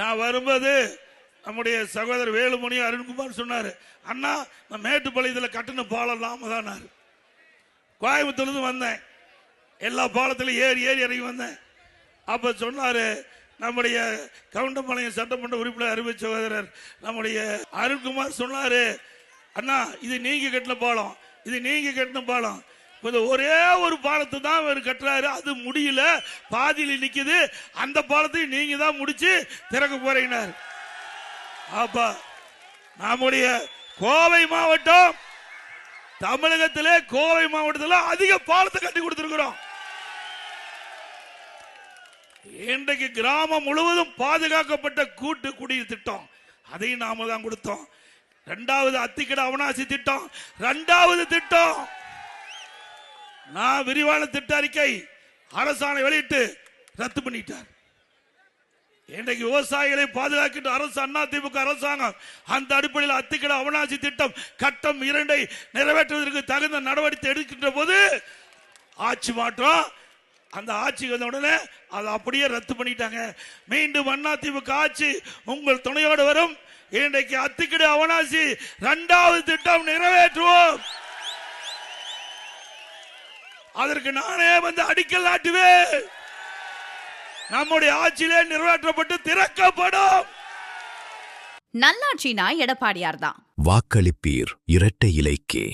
நான் வரும்போது நம்முடைய சகோதரர் வேலுமணி அருண்குமார் சொன்னாரு, அண்ணா நான் மேட்டுப்பாளையத்தில் கட்டின பாலம் நாம தான். கோயம்புத்தூர்ல வந்தேன், எல்லா பாலத்திலும் ஏறி ஏறி இறங்கி வந்தேன். அப்ப சொன்னாரு நம்முடைய கவுண்டம்பாளையம் சட்டமன்ற உறுப்பினர் அருமை சகோதரர் நம்முடைய அருண்குமார் சொன்னாரு, அண்ணா இது நீங்க கட்டின பாலம், இது நீங்க கட்டின பாலம். ஒரே ஒரு பாலத்தை தான் அவர் கட்டுறாரு, அது முடியல, பாதியில் நிக்குது. அந்த பாலத்தையும் நீங்க தான் முடிச்சு திறக்க போறீங்க. அப்ப நம்முடைய கோவை மாவட்டம் தமிழகத்திலே கோவை மாவட்டத்தில் அதிக பாலத்தை கட்டி கொடுத்திருக்கிறோம். இன்றைக்கு கிராமம் முழுவதும் பாதுகாக்கப்பட்ட கூட்டு குடிநீர் திட்டம், அதையும் நாம தான் கொடுத்தோம். இரண்டாவது அத்திக்கடை அவனாசி திட்டம், இரண்டாவது திட்டம். நான் விரிவான திட்ட அறிக்கை அரசாணை வெளியிட்டு ரத்து பண்ணிட்டார். இன்றைக்கு விவசாயிகளை பாதுகாக்கின்ற அரசு அதிமுக அரசாங்கம் அந்த அடிப்படையில் அத்திக்கடை அவனாசி திட்டம் கட்டம் 2 நிறைவேற்றுவதற்கு தகுந்த நடவடிக்கை எடுக்கின்ற போது ஆட்சி மாற்றம், அந்த ஆட்சி வந்த உடனே அதை அப்படியே ரத்து பண்ணிட்டாங்க. மீண்டும் அதிமுக ஆட்சி உங்கள் துணையோடு வரும். இன்றைக்கு அத்திக்கடை அவனாசி 2வது திட்டம் நிறைவேற்றுவோம். அதற்கு நானே வந்து அடிக்கல் நாட்டுவேன். நம்முடைய ஆட்சியிலே நிறைவேற்றப்பட்டு திறக்கப்படும். நல்லாட்சினா எடப்பாடியார் தான். வாக்களிப்பீர் இரட்டை இலைக்கே.